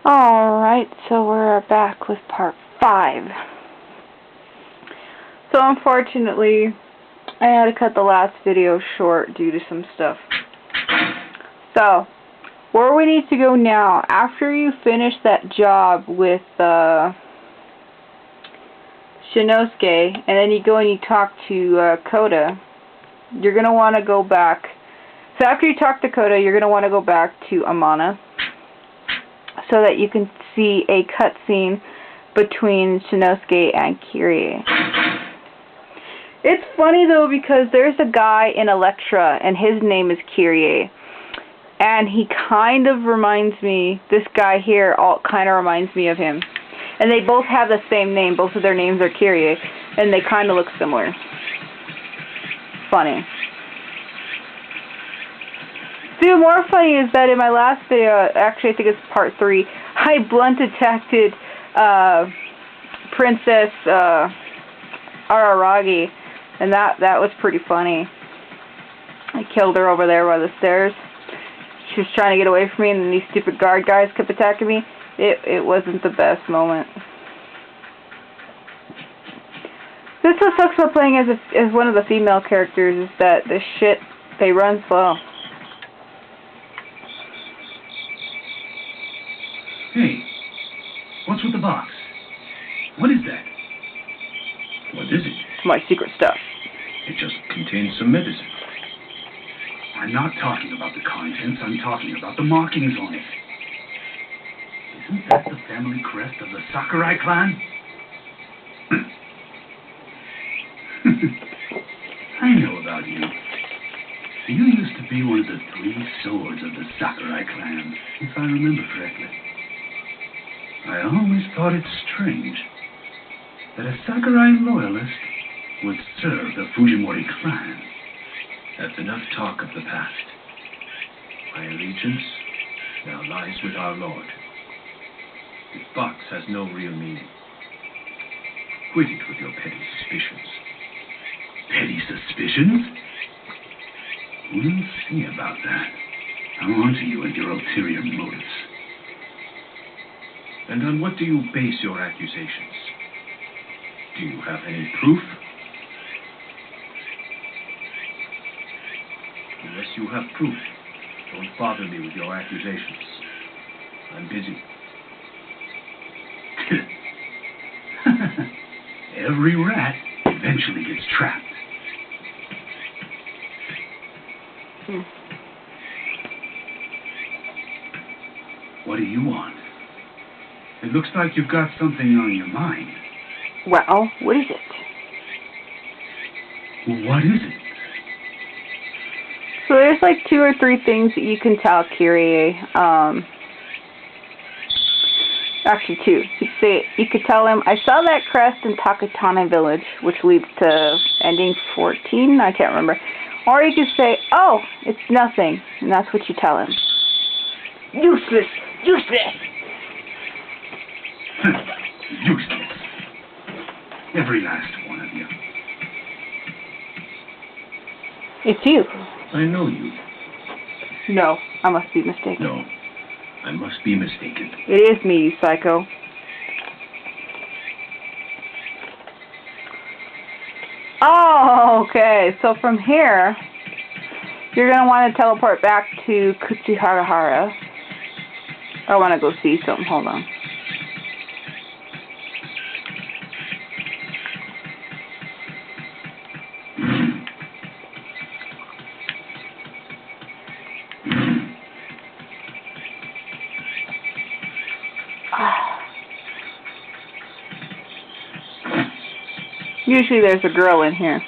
Alright, so we're back with part 5. So unfortunately, I had to cut the last video short due to some stuff. So, where we need to go now, after you finish that job with Shinnosuke, and then you go and you talk to Kota, you're going to want to go back. So after you talk to Kota, you're going to want to go back to Amana, so that you can see a cutscene between Shinnosuke and Kirie. It's funny though, because there's a guy in Electra and his name is Kirie, and he kind of reminds me, this guy here kind of reminds me of him, and they both have the same name. Both of their names are Kirie, and they kind of look similar. Funny. See, more funny is that in my last video, actually I think it's part 3, I blunt attacked Princess Araragi, and that was pretty funny. I killed her over there by the stairs. She was trying to get away from me, and then these stupid guard guys kept attacking me. It wasn't the best moment. This what sucks about playing as one of the female characters, is that this shit, they run slow. Hey, what's with the box? What is that? What is it? My secret stuff. It just contains some medicine. I'm not talking about the contents, I'm talking about the markings on it. Isn't that the family crest of the Sakurai Clan? I know about you. You used to be one of the 3 swords of the Sakurai Clan, if I remember correctly. I always thought it strange that a Sakurai loyalist would serve the Fujimori clan. That's enough talk of the past. My allegiance now lies with our Lord. This box has no real meaning. Quit it with your petty suspicions. Petty suspicions? We'll see about that. I'm on to you and your ulterior motives. And on what do you base your accusations? Do you have any proof? Unless you have proof, don't bother me with your accusations. I'm busy. Every rat eventually gets trapped. What do you want? It looks like you've got something on your mind. Well, what is it? What is it? So there's like 2 or 3 things that you can tell Kirie. Actually 2. You could tell him, I saw that crest in Takatane Village, which leads to ending 14, I can't remember. Or you could say, oh, it's nothing, and that's what you tell him. Useless! Useless! Useless. Every last one of you. It's you. I know you. No, I must be mistaken. No, I must be mistaken. It is me, you psycho. Oh, okay. So from here, you're going to want to teleport back to Kuchihagahara. I want to go see something. Hold on. Usually there's a girl in here.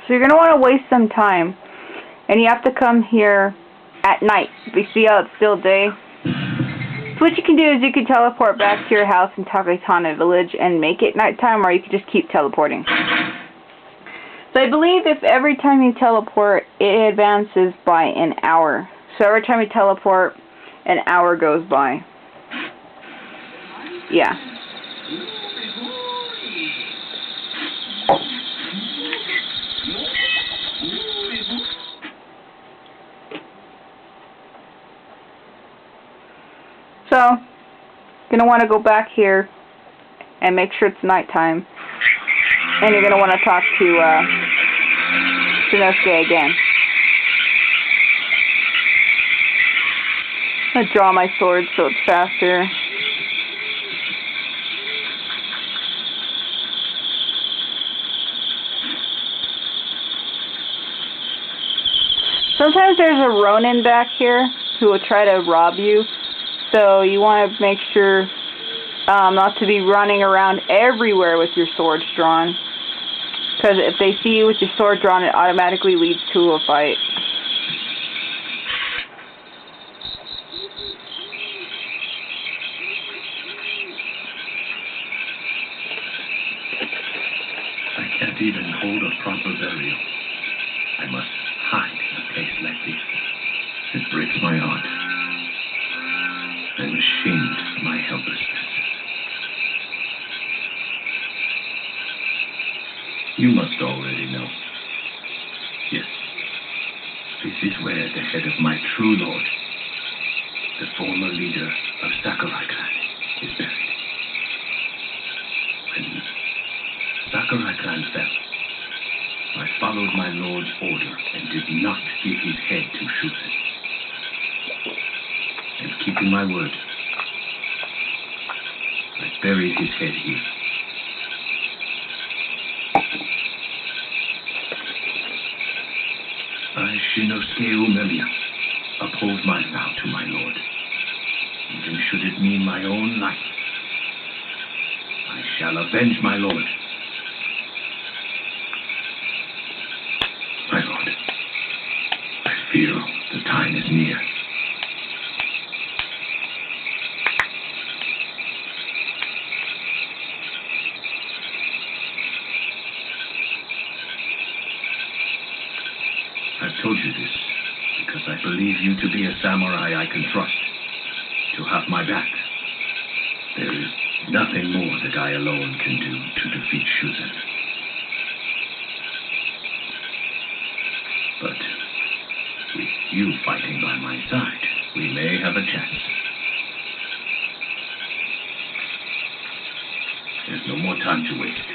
So you're going to want to waste some time. And you have to come here at night. You see how it's still day? So what you can do is you can teleport back to your house in Takatane Village and make it nighttime, or you can just keep teleporting. So I believe if every time you teleport, it advances by an hour. So every time you teleport, an hour goes by. Yeah. So, you're going to want to go back here and make sure it's nighttime. And you're going to want to talk to Shinnosuke again. I'm going to draw my sword so it's faster. Sometimes there's a Ronin back here who will try to rob you. So you want to make sure not to be running around everywhere with your swords drawn. Because if they see you with your sword drawn, it automatically leads to a fight. I can't even hold a proper burial. I must hide in a place like this. It breaks my heart. I'm ashamed of my helplessness. You must already know. Yes. This is where the head of my true lord, the former leader of Sakurai Clan, is buried. When Sakurai Clan fell, I followed my lord's order and did not give his head to Shuzen. And keeping my word, I buried his head here. I, Shinnosuke Cut-scene, uphold my vow to my lord, even should it mean my own life. I shall avenge my lord. My lord, I feel the time is near. I've told you this because I believe you to be a samurai I can trust, to have my back. There is nothing more that I alone can do to defeat Shuzen. But with you fighting by my side, we may have a chance. There's no more time to waste.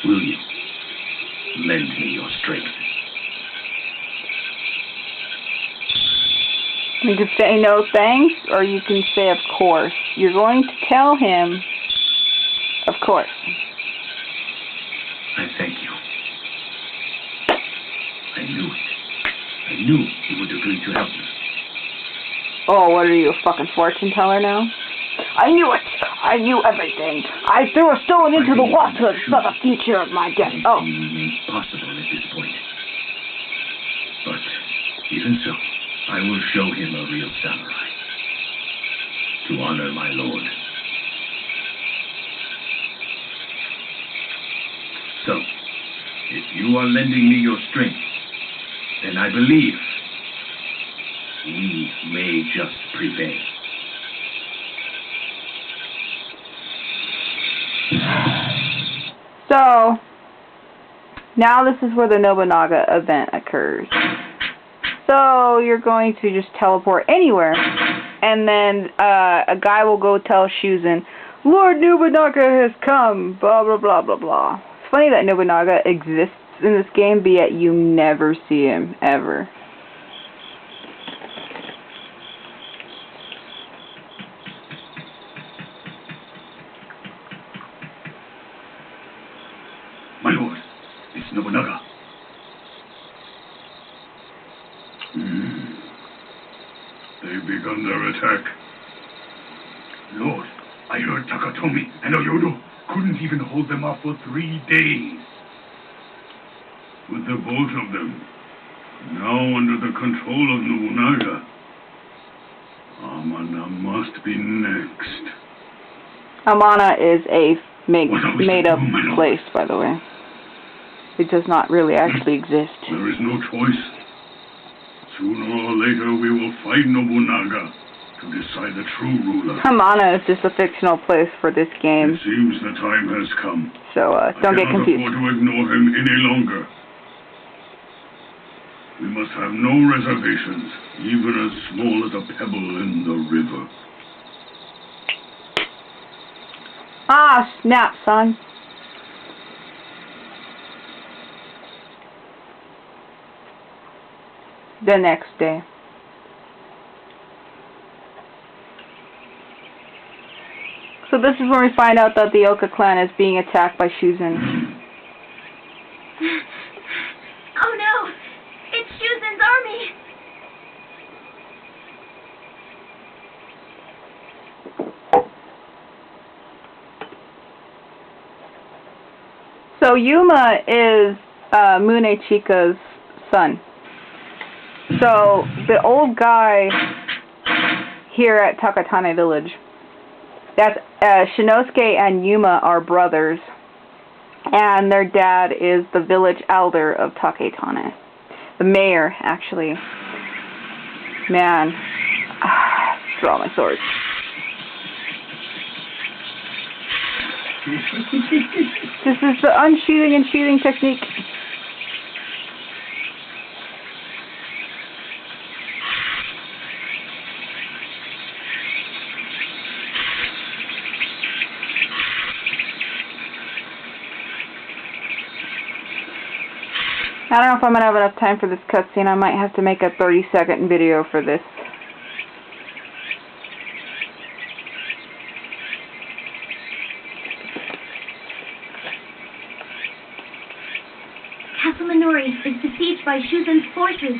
Will you lend me your strength? You can say no thanks, or you can say of course. You're going to tell him, of course. I thank you. I knew it. I knew you would agree to help me. Oh, what are you, a fucking fortune teller now? I knew it! I knew everything! I threw a stone into the water for the future of my death. Oh. Anything impossible at this point. But even so, I will show him a real samurai. To honor my lord. So, if you are lending me your strength, then I believe we may just prevail. So, now this is where the Nobunaga event occurs. So, you're going to just teleport anywhere, and then a guy will go tell Shuzen, Lord Nobunaga has come, blah blah blah blah blah. It's funny that Nobunaga exists in this game, but yet you never see him, ever. My lord, it's Nobunaga. They've begun their attack. Lord, I heard Takatomi and Oyodo couldn't even hold them off for 3 days. With the both of them now under the control of Nobunaga, Amana must be next. Amana is a made-up place, by the way. It does not really actually exist. There is no choice. Sooner or later we will fight Nobunaga. to decide the true ruler. Amana is just a fictional place for this game. It seems the time has come. So, don't get confused. I cannot afford to ignore him any longer. We must have no reservations, even as small as a pebble in the river. Ah, snap, son. The next day. So this is when we find out that the Oka clan is being attacked by Shuzan. Oh no! It's Shuzan's army! So Yuma is Mune Chika's son. So the old guy here at Takatane Village, that's Shinnosuke and Yuma are brothers, and their dad is the village elder of Takatane, the mayor actually. Man, draw my sword. This is the unsheathing and sheathing technique. I don't know if I'm going to have enough time for this cutscene. I might have to make a 30-second video for this. Castle Minori is besieged by Shuzan's forces.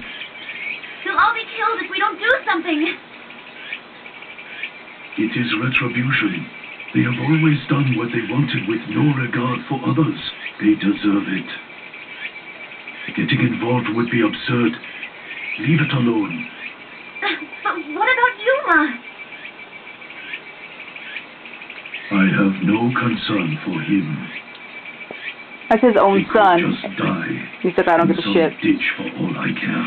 They'll all be killed if we don't do something. It is retribution. They have always done what they wanted with no regard for others. They deserve it. Getting involved would be absurd. Leave it alone. But what about Yuma? I have no concern for him. That's his own He son. could just die. He's like, I don't in give a some shit. ditch for all I care.